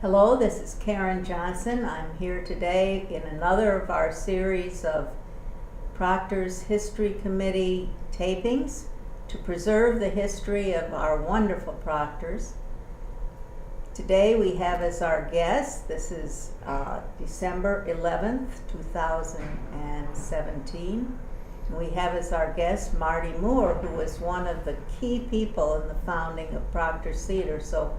Hello, this is Karen Johnson. I'm here today in another of our series of Proctors History Committee tapings to preserve the history of our wonderful proctors. Today we have as our guest, this is December 11th, 2017. And we have as our guest Mardy Moore, who was one of the key people in the founding of Proctors Theater. So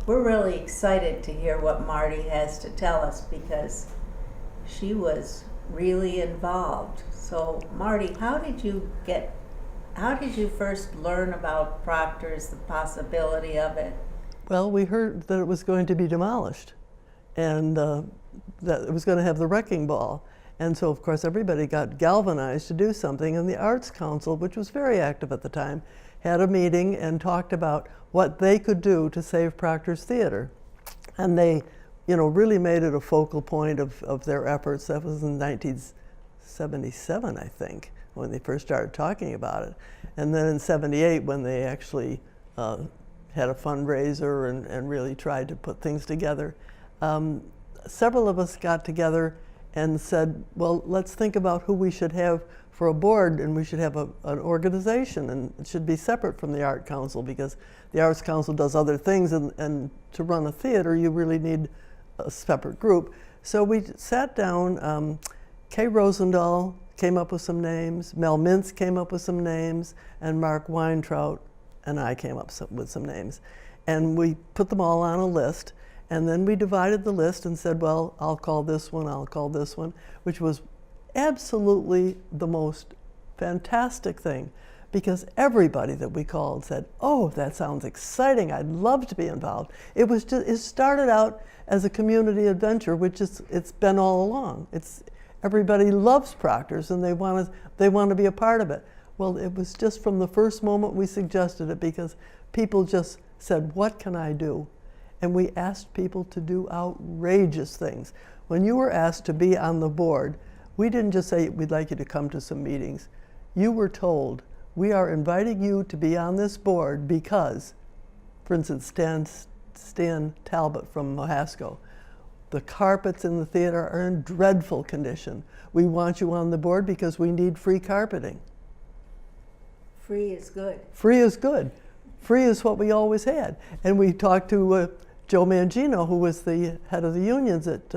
we're really excited to hear what Mardy has to tell us because she was really involved. So Mardy, how did you first learn about Proctors, the possibility of it? Well, we heard that it was going to be demolished and that it was going to have the wrecking ball. And so, of course, everybody got galvanized to do something. And the Arts Council, which was very active at the time, had a meeting and talked about what they could do to save Proctors Theater. And they, really made it a focal point of their efforts. That was in 1977, I think, when they first started talking about it. And then in 78, when they actually had a fundraiser and really tried to put things together. Several of us got together and said, well, let's think about who we should have for a board, and we should have an organization, and it should be separate from the Art Council because the Arts Council does other things, and to run a theater, you really need a separate group. So we sat down, Kay Rosendahl came up with some names, Mel Mintz came up with some names, and Mark Weintraut and I came up with some names. And we put them all on a list, and then we divided the list and said, well, I'll call this one, I'll call this one, which was absolutely the most fantastic thing because everybody that we called said, oh, that sounds exciting, I'd love to be involved. It started out as a community adventure, which it's been all along. Everybody loves Proctors and they want to be a part of it. Well, it was just from the first moment we suggested it because people just said, what can I do? And we asked people to do outrageous things. When you were asked to be on the board, we didn't just say, we'd like you to come to some meetings. You were told, we are inviting you to be on this board because, for instance, Stan Talbot from Mohasco, the carpets in the theater are in dreadful condition. We want you on the board because we need free carpeting. Free is good. Free is good. Free is what we always had. And we talked to Joe Mangino, who was the head of the unions at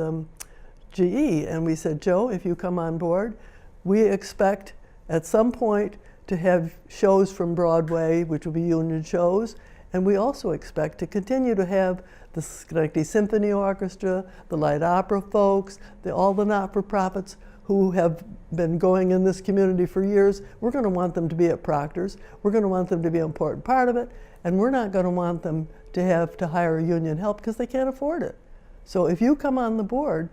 GE, and we said, Joe, if you come on board, we expect at some point to have shows from Broadway, which will be union shows, and we also expect to continue to have the Schenectady Symphony Orchestra, the light opera folks, all the not-for-profits who have been going in this community for years. We're going to want them to be at Proctors. We're going to want them to be an important part of it, and we're not going to want them to have to hire union help because they can't afford it. So if you come on the board,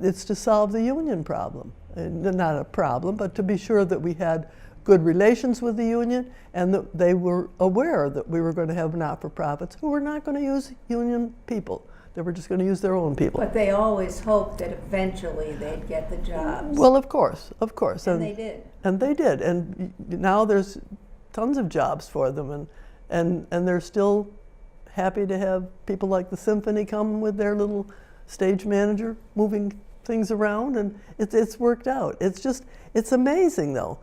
it's to solve the union problem. Not a problem, but to be sure that we had good relations with the union and that they were aware that we were going to have not-for-profits who were not going to use union people. They were just going to use their own people. But they always hoped that eventually they'd get the jobs. Well, of course. And they did. And they did. And now there's tons of jobs for them. And they're still happy to have people like the symphony come with their little stage manager moving things around. And it's worked out. It's amazing, though.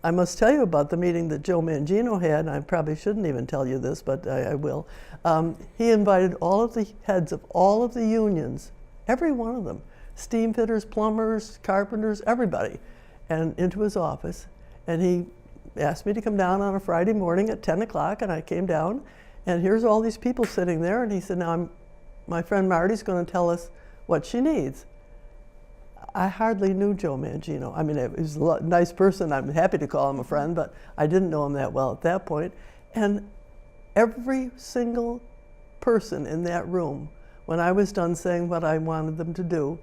I must tell you about the meeting that Joe Mangino had, and I probably shouldn't even tell you this, but I will. He invited all of the heads of all of the unions, every one of them, steam fitters, plumbers, carpenters, everybody, and into his office. And he asked me to come down on a Friday morning at 10 o'clock, and I came down, and here's all these people sitting there, and he said, now my friend Mardy's going to tell us what she needs. I hardly knew Joe Mangino. I mean, he was a nice person. I'm happy to call him a friend, but I didn't know him that well at that point. And every single person in that room, when I was done saying what I wanted them to do,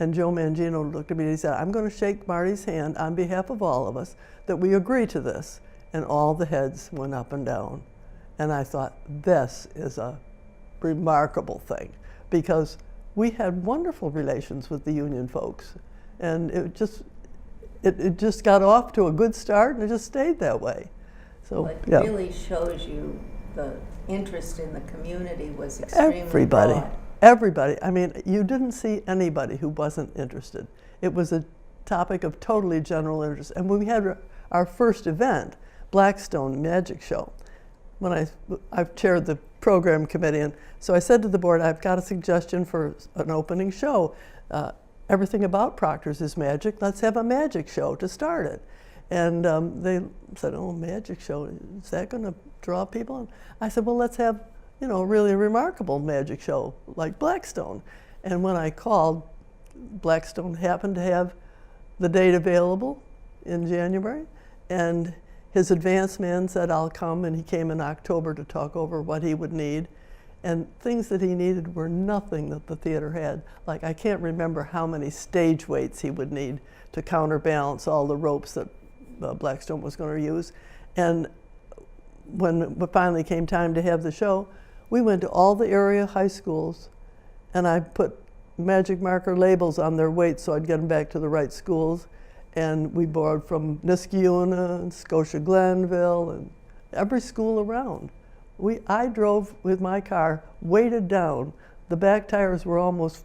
and Joe Mangino looked at me and he said, I'm going to shake Mardy's hand on behalf of all of us that we agree to this. And all the heads went up and down. And I thought, this is a remarkable thing because we had wonderful relations with the union folks, and it just got off to a good start, and it just stayed that way. So well, it really shows you the interest in the community was extremely everybody, broad. everybody, I mean, you didn't see anybody who wasn't interested. It was a topic of totally general interest. And when we had our first event, Blackstone Magic Show, when I've chaired the program committee, and so I said to the board, I've got a suggestion for an opening show. Everything about Proctors is magic. Let's have a magic show to start it. And they said, oh, magic show, is that going to draw people? And I said, well, let's have, you know, really a remarkable magic show like Blackstone. And when I called, Blackstone happened to have the date available in January, and his advance man said, I'll come, and he came in October to talk over what he would need. And things that he needed were nothing that the theater had. Like, I can't remember how many stage weights he would need to counterbalance all the ropes that Blackstone was going to use. And when it finally came time to have the show, we went to all the area high schools, and I put magic marker labels on their weights so I'd get them back to the right schools. And we borrowed from Niskayuna and Scotia Glenville and every school around. I drove with my car weighted down. The back tires were almost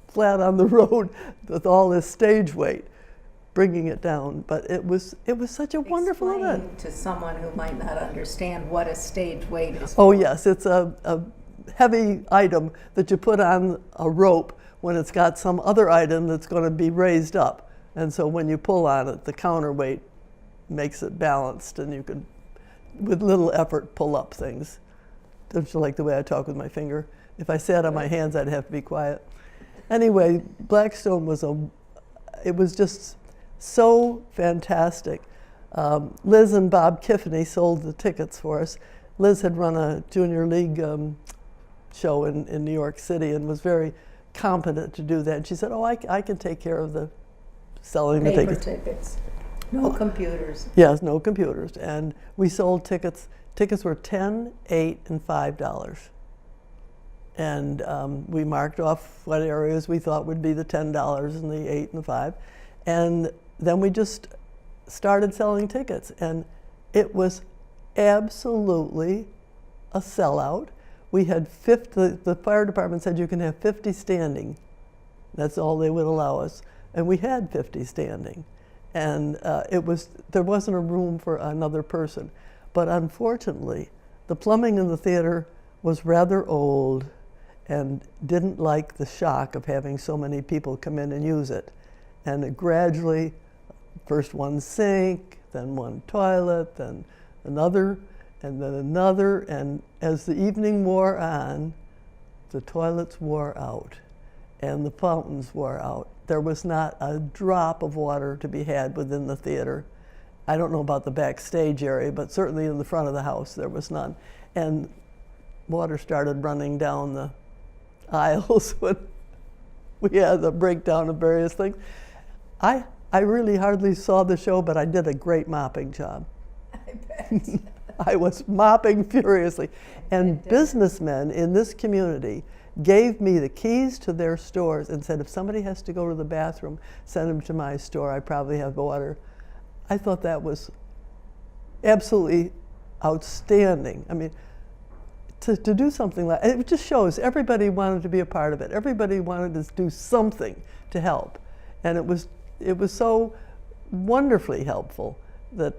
flat on the road with all this stage weight, bringing it down. But it was such a wonderful event. Explain to someone who might not understand what a stage weight is. Oh yes, it's a heavy item that you put on a rope when it's got some other item that's going to be raised up. And so when you pull on it, the counterweight makes it balanced, and you can, with little effort, pull up things. Don't you like the way I talk with my finger? If I sat on my hands, I'd have to be quiet. Anyway, Blackstone it was just so fantastic. Liz and Bob Kiffany sold the tickets for us. Liz had run a junior league show in New York City and was very competent to do that. And she said, oh, I can take care of the selling the tickets. Paper tickets. No computers. Yes, no computers. And we sold tickets. Tickets were $10, $8, and $5. And we marked off what areas we thought would be the $10 and the $8 and the $5. And then we just started selling tickets. And it was absolutely a sellout. We had 50, the fire department said you can have 50 standing. That's all they would allow us. And we had 50 standing. And there wasn't a room for another person. But unfortunately, the plumbing in the theater was rather old and didn't like the shock of having so many people come in and use it. And it gradually, first one sink, then one toilet, then another, and then another. And as the evening wore on, the toilets wore out and the fountains wore out. There was not a drop of water to be had within the theater. I don't know about the backstage area, but certainly in the front of the house there was none. And water started running down the aisles when we had the breakdown of various things. I really hardly saw the show, but I did a great mopping job. I bet. I was mopping furiously. And businessmen in this community gave me the keys to their stores and said, if somebody has to go to the bathroom, send them to my store. I probably have water. I thought that was absolutely outstanding. I mean, to do something like it just shows everybody wanted to be a part of it. Everybody wanted to do something to help. And it was so wonderfully helpful that,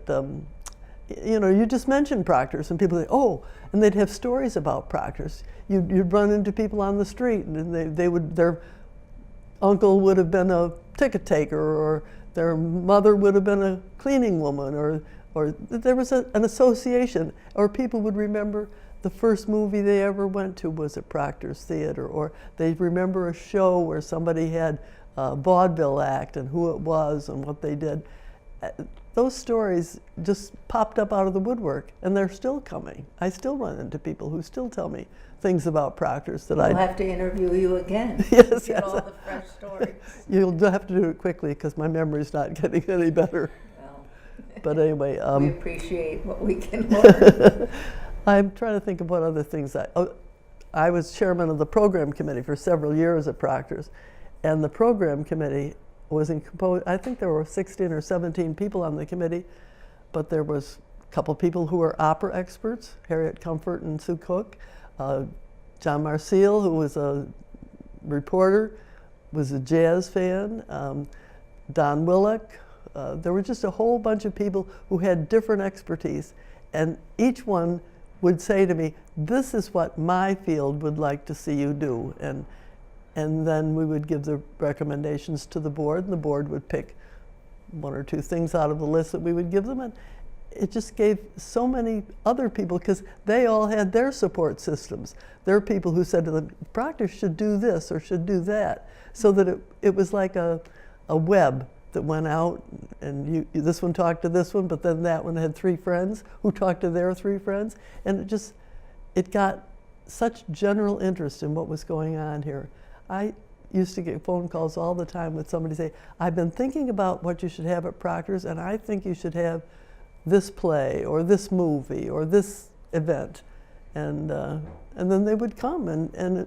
you know, you just mentioned Proctors and people say, oh, and they'd have stories about Proctors. You'd run into people on the street and their uncle would have been a ticket taker, or their mother would have been a cleaning woman, or there was an association, or people would remember the first movie they ever went to was at Proctors Theater, or they'd remember a show where somebody had a vaudeville act and who it was and what they did. Those stories just popped up out of the woodwork, and they're still coming. I still run into people who still tell me things about Proctors that We'll have to interview you again. Yes, Get all the fresh stories. You'll have to do it quickly because my memory's not getting any better. Well, But anyway, we appreciate what we can learn. I'm trying to think of what other things I was chairman of the program committee for several years at Proctors, and the program committee was composed, I think there were 16 or 17 people on the committee, but there was a couple people who were opera experts, Harriet Comfort and Sue Cook, John Marcille, who was a reporter was a jazz fan, Don Willock. There were just a whole bunch of people who had different expertise, and each one would say to me, "This is what my field would like to see you do," and then we would give the recommendations to the board, and the board would pick one or two things out of the list that we would give them, and it just gave so many other people, because they all had their support systems. There were people who said to them, "Proctors should do this or should do that," so that it was like a web that went out, and this one talked to this one, but then that one had 3 friends who talked to their 3 friends, and it got such general interest in what was going on here. I used to get phone calls all the time with somebody say, "I've been thinking about what you should have at Proctor's, and I think you should have this play or this movie or this event," and then they would come, and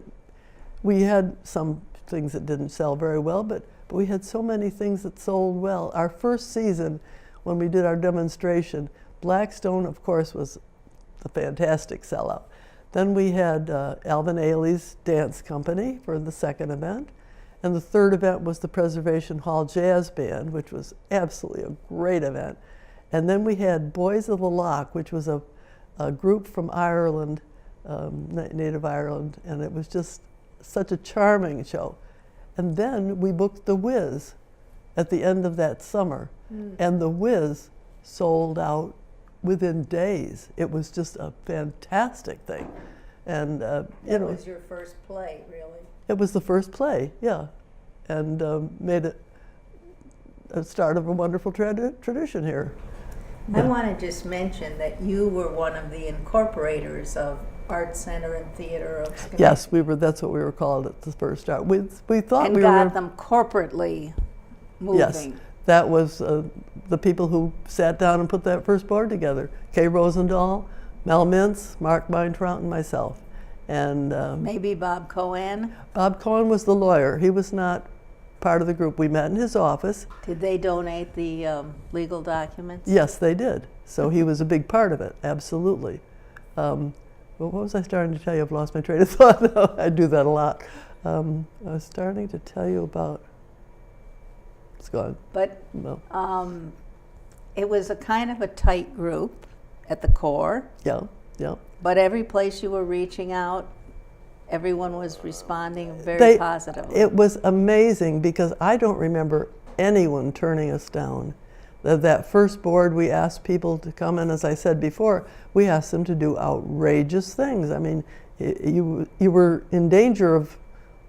we had some things that didn't sell very well, but we had so many things that sold well. Our first season, when we did our demonstration, Blackstone, of course, was a fantastic sellout. Then we had Alvin Ailey's Dance Company for the second event, and the third event was the Preservation Hall Jazz Band, which was absolutely a great event. And then we had Boys of the Loch, which was a group from Ireland, native Ireland, and it was just such a charming show. And then we booked The Wiz at the end of that summer, and The Wiz sold out within days. It was just a fantastic thing. And That was your first play, really? It was the first play, yeah, and made it a start of a wonderful tradition here. I want to just mention that you were one of the incorporators of Art Center and Theater of Schenectady. Yes, we were. That's what we were called at the first start. We thought and we got were them corporately moving. Yes, that was the people who sat down and put that first board together. Kay Rosendahl, Mel Mintz, Mark Meintraut, and myself. And Maybe Bob Cohen. Bob Cohen was the lawyer. He was not part of the group. We met in his office. Did they donate the legal documents? Yes, they did. So he was a big part of it, absolutely. Well, what was I starting to tell you? I've lost my train of thought. I do that a lot. I was starting to tell you about, it's gone. But No. it was a kind of a tight group at the core, Yeah, yeah. but every place you were reaching out, everyone was responding very positively. It was amazing because I don't remember anyone turning us down. That first board, we asked people to come, and as I said before, we asked them to do outrageous things. I mean, you were in danger of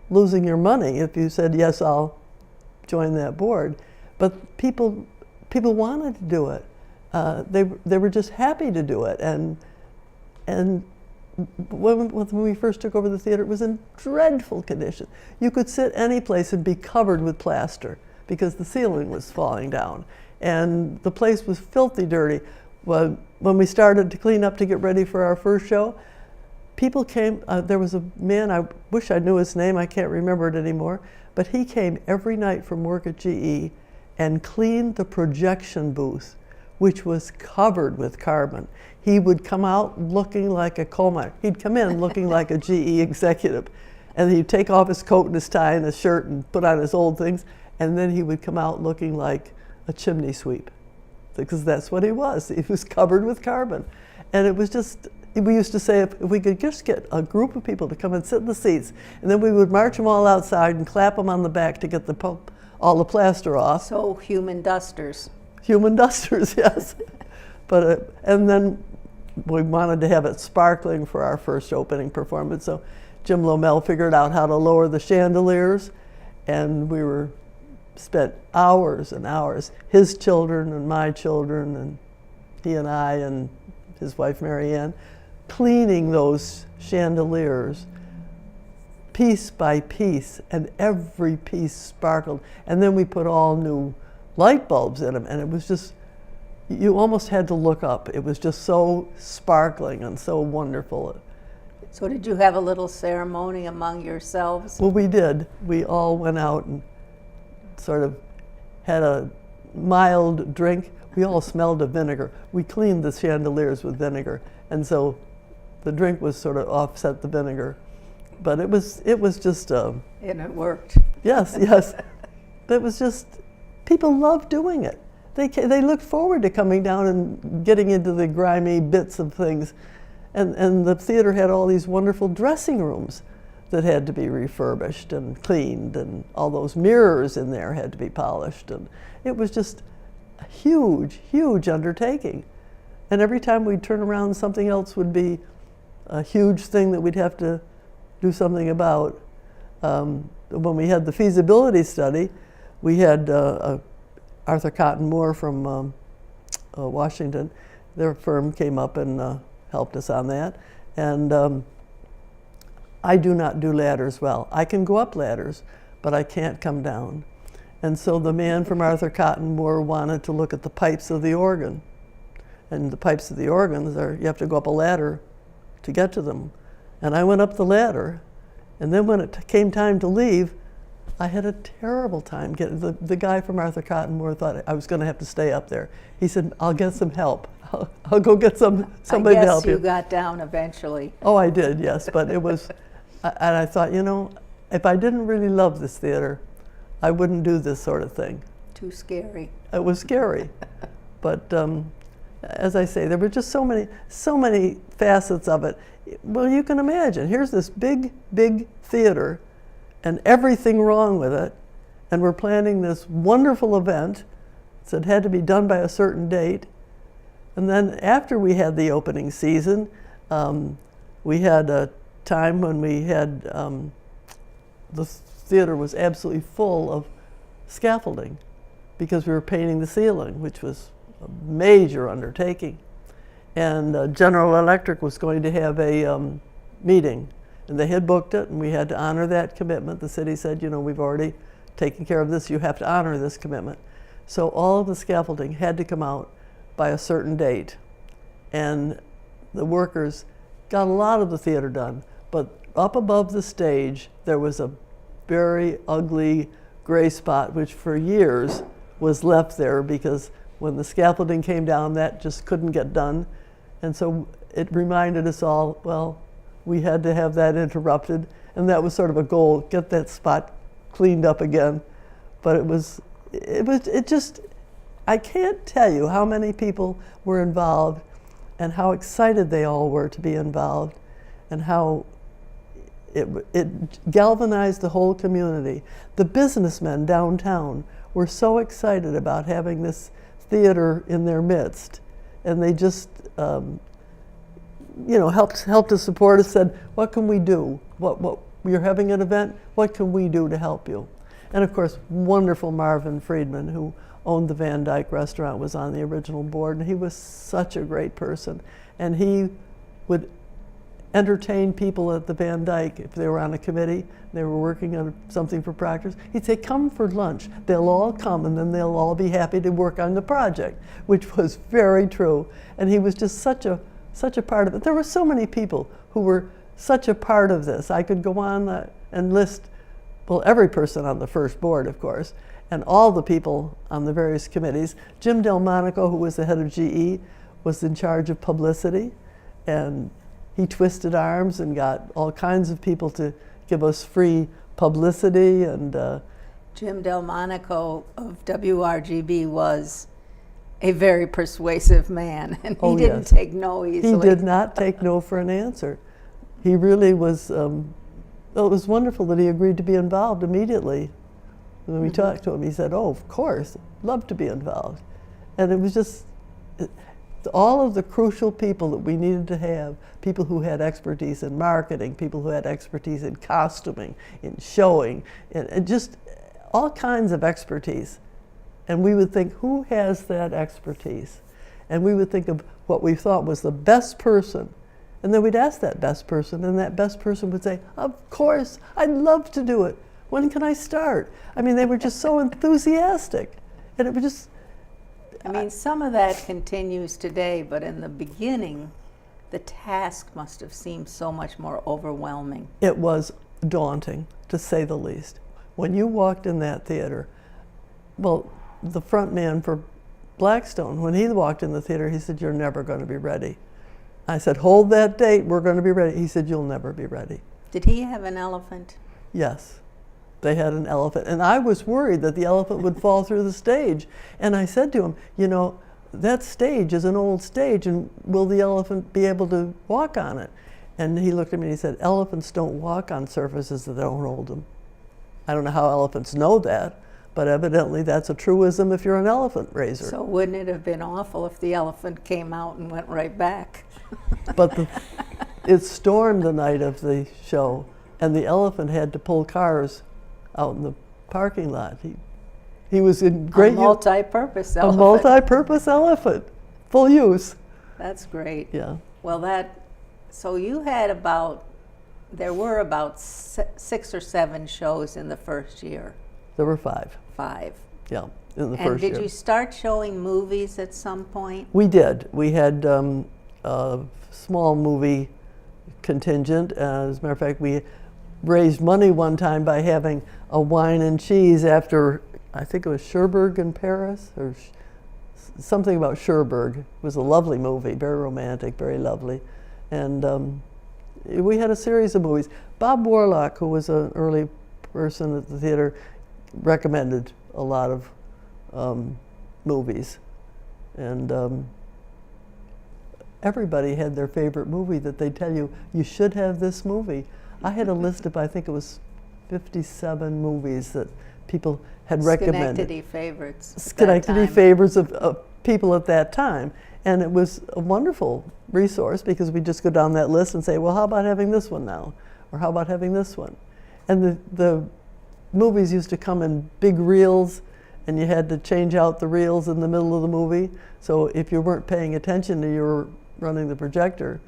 losing your money if you said, "Yes, I'll join that board." But people wanted to do it. They were just happy to do it, and when we first took over the theater, it was in dreadful condition. You could sit any place and be covered with plaster because the ceiling was falling down. And the place was filthy dirty. When we started to clean up to get ready for our first show, people came. There was a man, I wish I knew his name, I can't remember it anymore, but he came every night from work at GE and cleaned the projection booth, which was covered with carbon. He would come out looking like a coal miner. He'd come in looking like a GE executive, and he'd take off his coat and his tie and his shirt and put on his old things, and then he would come out looking like a chimney sweep, because that's what he was. He was covered with carbon. And it was just, we used to say if we could just get a group of people to come and sit in the seats, and then we would march them all outside and clap them on the back to get all the plaster off. So human dusters. Human dusters, yes. But and then we wanted to have it sparkling for our first opening performance. So Jim Lomel figured out how to lower the chandeliers, and we spent hours and hours, his children and my children, and he and I and his wife Marianne, cleaning those chandeliers piece by piece, and every piece sparkled. And then we put all new light bulbs in them, and it was just, you almost had to look up. It was just so sparkling and so wonderful. So did you have a little ceremony among yourselves? Well, we did. We all went out and sort of had a mild drink. We all smelled of vinegar. We cleaned the chandeliers with vinegar, and so the drink was sort of offset the vinegar. But it was just And it worked. yes, yes. It was just, people loved doing it. They looked forward to coming down and getting into the grimy bits of things. And the theater had all these wonderful dressing rooms that had to be refurbished and cleaned, and all those mirrors in there had to be polished. And it was just a huge, huge undertaking. And every time we'd turn around, something else would be a huge thing that we'd have to do something about. When we had the feasibility study, we had Arthur Cotton Moore from Washington. Their firm came up and helped us on that. And I do not do ladders well. I can go up ladders, but I can't come down. And so the man from Arthur Cotton Moore wanted to look at the pipes of the organ. And the pipes of the organs you have to go up a ladder to get to them. And I went up the ladder, and then when it came time to leave, I had a terrible time getting, the guy from Arthur Cotton Moore thought I was going to have to stay up there. He said, I'll get some help. I'll go get somebody to help you. I guess you got down eventually. Oh, I did, yes, but it was, and I thought, you know, if I didn't really love this theater, I wouldn't do this sort of thing. Too scary. It was scary. But as I say, there were just so many facets of it. Well, you can imagine, here's this big, big theater and everything wrong with it, and we're planning this wonderful event that had to be done by a certain date. And then after we had the opening season, we had a time when we had, the theater was absolutely full of scaffolding because we were painting the ceiling, which was a major undertaking. And General Electric was going to have a meeting, and they had booked it, and we had to honor that commitment. The city said, you know, we've already taken care of this, you have to honor this commitment. So all of the scaffolding had to come out by a certain date. And the workers got a lot of the theater done, but up above the stage, there was a very ugly gray spot, which for years was left there because when the scaffolding came down, that just couldn't get done. And so it reminded us all, well, we had to have that interrupted. And that was sort of a goal, get that spot cleaned up again. But it just, I can't tell you how many people were involved and how excited they all were to be involved and how it galvanized the whole community. The businessmen downtown were so excited about having this theater in their midst, and they just, you know, helped to support us. Said, "What can we do? What you're having an event? What can we do to help you?" And of course, wonderful Marvin Friedman, who owned the Van Dyke restaurant, was on the original board, and he was such a great person. And he would entertain people at the Van Dyke if they were on a committee, they were working on something for Proctors. He'd say, come for lunch. They'll all come, and then they'll all be happy to work on the project, which was very true. And he was just such a part of it. There were so many people who were such a part of this. I could go on and list, well, every person on the first board, of course, and all the people on the various committees. Jim Delmonico, who was the head of GE, was in charge of publicity, and he twisted arms and got all kinds of people to give us free publicity. And Jim Delmonico of WRGB was a very persuasive man, and he didn't take no easily. He did not take no for an answer. He really was, well, it was wonderful that he agreed to be involved immediately. When we talked to him, he said, oh, of course, love to be involved. And it was just, all of the crucial people that we needed to have, people who had expertise in marketing, people who had expertise in costuming, in showing, and just all kinds of expertise. And we would think, who has that expertise? And we would think of what we thought was the best person. And then we'd ask that best person, and that best person would say, of course, I'd love to do it. When can I start? I mean, they were just so enthusiastic. And it was just, I mean, some of that continues today, but in the beginning, the task must have seemed so much more overwhelming. it was daunting, to say the least. When you walked in that theater, well, the front man for Blackstone, when he walked in the theater, he said, you're never going to be ready. I said, hold that date, we're going to be ready. He said, you'll never be ready. Did he have an elephant? Yes, they had an elephant. And I was worried that the elephant would fall through the stage. And I said to him, you know, that stage is an old stage, and will the elephant be able to walk on it? And he looked at me and he said, elephants don't walk on surfaces that don't hold them. I don't know how elephants know that, but evidently that's a truism if you're an elephant raiser. So wouldn't it have been awful if the elephant came out and went right back? But it stormed the night of the show, and the elephant had to pull cars out in the parking lot. He was in great A multi-purpose a elephant. multi-purpose elephant, full use. That's great. Yeah. Well, so you had there were about 6 or 7 shows in the first year. There were 5. 5. Yeah, in the And first year. did you start showing movies at some point? We did. We had a small movie contingent. As a matter of fact, we raised money one time by having a wine and cheese after, I think it was Cherbourg in Paris, or something about Cherbourg. It was a lovely movie, very romantic, very lovely. And we had a series of movies. Bob Warlock, who was an early person at the theater, recommended a lot of movies. And everybody had their favorite movie that they tell you, you should have this movie. I had a list of, I think it was 57 movies that people had recommended. Schenectady favorites. Schenectady favorites of people at that time. And it was a wonderful resource because we just go down that list and say, well, how about having this one now? Or how about having this one? And the movies used to come in big reels, and you had to change out the reels in the middle of the movie. So if you weren't paying attention and you were running the projector,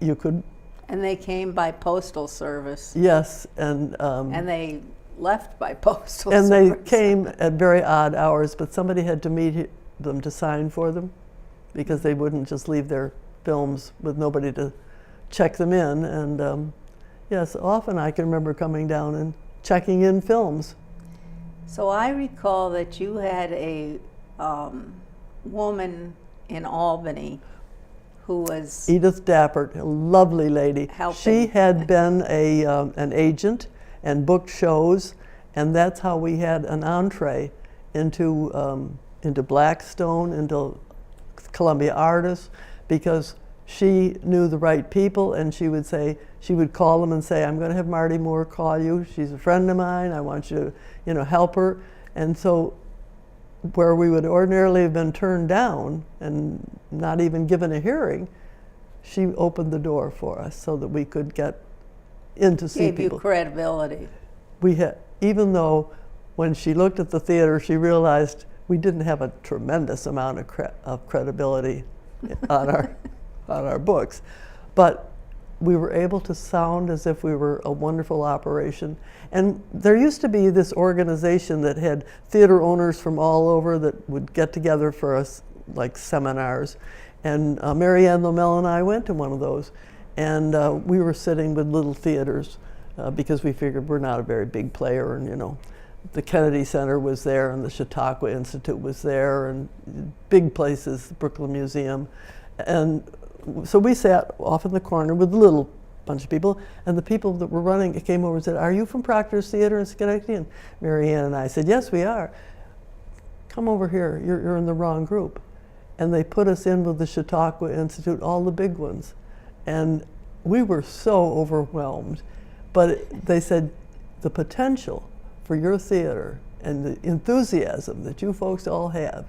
you could. And they came by postal service. Yes, and they left by postal and service. they came at very odd hours, but somebody had to meet them to sign for them, because they wouldn't just leave their films with nobody to check them in. And yes, often I can remember coming down and checking in films. So I recall that you had a woman in Albany who was Edith Dappert, a lovely lady. helping. She had been an agent and booked shows, and that's how we had an entree into Blackstone, into Columbia Artists, because she knew the right people, and she would call them and say, I'm going to have Mardy Moore call you. She's a friend of mine. I want you to, help her. And so where we would ordinarily have been turned down and not even given a hearing, she opened the door for us so that we could get in to see gave people. you credibility. We had, even though when she looked at the theater, she realized we didn't have a tremendous amount of credibility on our books, but we were able to sound as if we were a wonderful operation. And there used to be this organization that had theater owners from all over that would get together for us, like seminars. And Mary Ann Lomel and I went to one of those. And we were sitting with little theaters because we figured we're not a very big player. And the Kennedy Center was there, and the Chautauqua Institute was there, and big places, the Brooklyn Museum. And so we sat off in the corner with a little bunch of people, and the people that were running came over and said, are you from Proctors Theater in Schenectady? And Mary Ann and I said, yes, we are. Come over here, you're in the wrong group. And they put us in with the Chautauqua Institute, all the big ones. And we were so overwhelmed. But they said, the potential for your theater and the enthusiasm that you folks all have,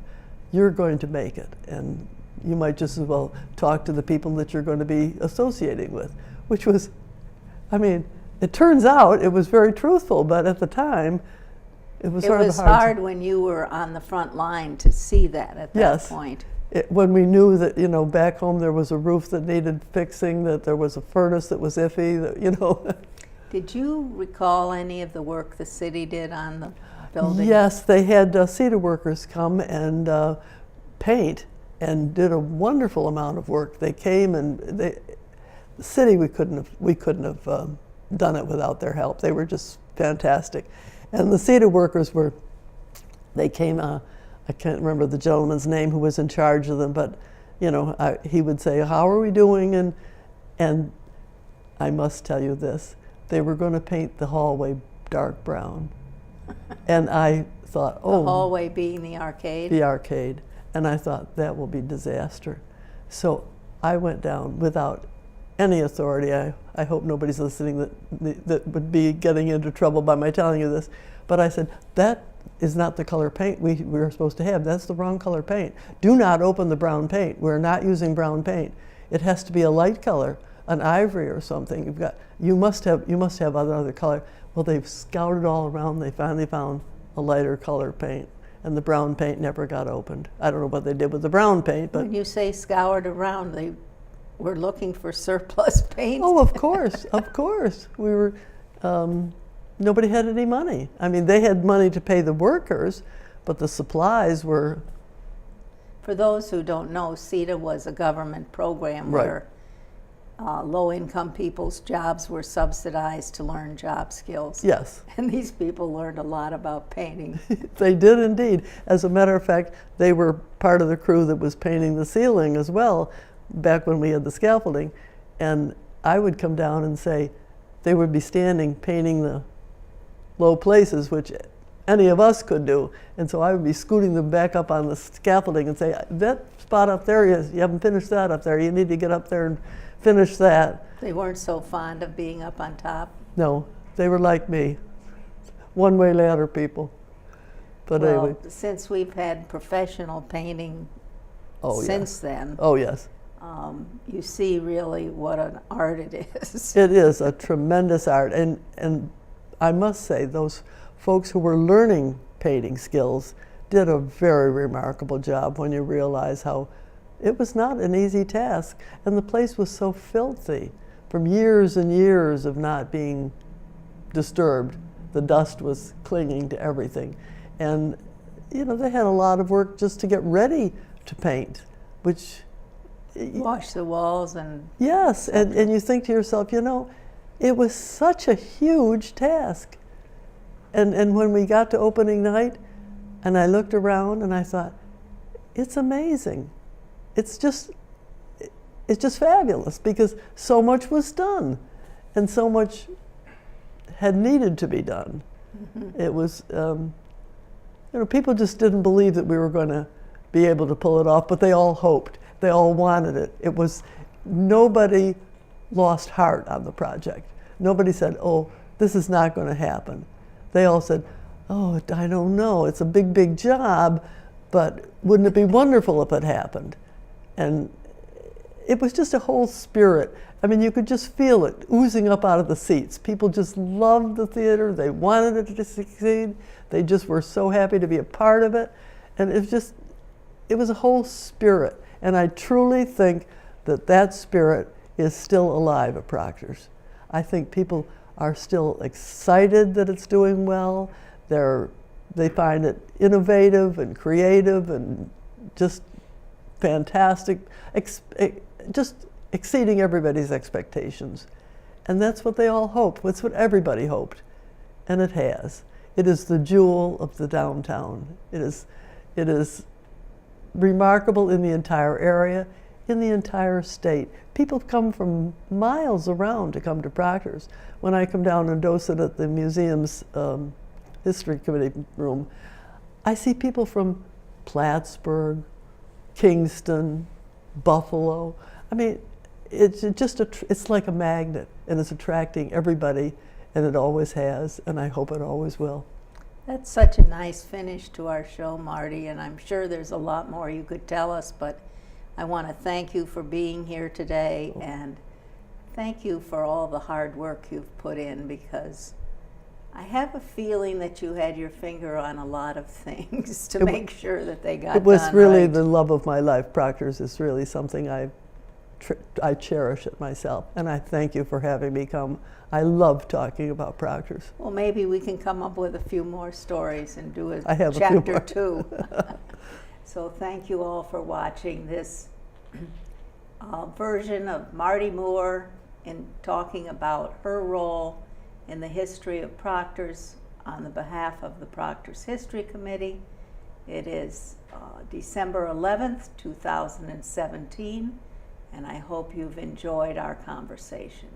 you're going to make it. And you might just as well talk to the people that you're going to be associating with, which was, it turns out it was very truthful, but at the time, it was sort of hard. It was hard when you were on the front line to see that at that point. When we knew that, back home there was a roof that needed fixing, that there was a furnace that was iffy, that, Did you recall any of the work the city did on the building? Yes, they had cedar workers come and paint, and did a wonderful amount of work. They came, and the city, we couldn't have done it without their help. They were just fantastic. And the cedar workers they came, I can't remember the gentleman's name who was in charge of them, but he would say, how are we doing? And I must tell you this. They were going to paint the hallway dark brown. And I thought, oh. The hallway being the arcade? The arcade. And I thought, that will be disaster. So I went down without any authority. I hope nobody's listening that would be getting into trouble by my telling you this. But I said, that is not the color paint we were supposed to have. That's the wrong color paint. Do not open the brown paint. We're not using brown paint. It has to be a light color, an ivory or something. You must have other color. Well, they've scouted all around. They finally found a lighter color paint, and the brown paint never got opened. I don't know what they did with the brown paint, but when you say scoured around, they were looking for surplus paint. Oh, of course, of course. We were. Nobody had any money. I mean, they had money to pay the workers, but the supplies were. For those who don't know, CETA was a government program Right. where low-income people's jobs were subsidized to learn job skills. Yes. And these people learned a lot about painting. They did indeed. As a matter of fact, they were part of the crew that was painting the ceiling as well, back when we had the scaffolding. And I would come down and say, they would be standing painting the low places, which any of us could do. And so I would be scooting them back up on the scaffolding and say, that spot up there, you haven't finished that up there. You need to get up there and finish that. They weren't so fond of being up on top. No, they were like me, one-way ladder people. But Well, anyway. since we've had professional painting Oh, since then, Oh, yes. you see really what an art it is. It is a tremendous art. And I must say, those folks who were learning painting skills did a very remarkable job when you realize how it was not an easy task. And the place was so filthy from years and years of not being disturbed. The dust was clinging to everything. And, you know, they had a lot of work just to get ready to paint, which... Wash the walls and... Yes, and you think to yourself, you know, it was such a huge task. And when we got to opening night, and I looked around and I thought, it's amazing. It's just fabulous, because so much was done, and so much had needed to be done. Mm-hmm. It was, you know, people just didn't believe that we were going to be able to pull it off, but they all hoped. They all wanted it. It was, nobody lost heart on the project. Nobody said, oh, this is not going to happen. They all said, oh, I don't know. It's a big, big job, but wouldn't it be wonderful if it happened? And it was just a whole spirit. I mean, you could just feel it oozing up out of the seats. People just loved the theater. They wanted it to succeed. They just were so happy to be a part of it. And it was a whole spirit. And I truly think that spirit is still alive at Proctors. I think people are still excited that it's doing well. They find it innovative and creative and just fantastic, just exceeding everybody's expectations. And that's what they all hope. That's what everybody hoped. And it has. It is the jewel of the downtown. It is remarkable in the entire area, in the entire state. People come from miles around to come to Proctors. When I come down and dose it at the museum's history committee room, I see people from Plattsburgh, Kingston, Buffalo. I mean, it's just it's like a magnet, and it's attracting everybody, and it always has, and I hope it always will. That's such a nice finish to our show, Mardy, and I'm sure there's a lot more you could tell us, but I want to thank you for being here today, and thank you for all the hard work you've put in, because I have a feeling that you had your finger on a lot of things to make sure that they got done. It was really right. the love of my life. Proctors is really something I cherish it myself, and I thank you for having me come. I love talking about Proctors. Well, maybe we can come up with a few more stories and do I have chapter a few more. 2. So thank you all for watching this version of Mardy Moore in talking about her role in the history of Proctors on the behalf of the Proctors History Committee. It is December 11th, 2017, and I hope you've enjoyed our conversation.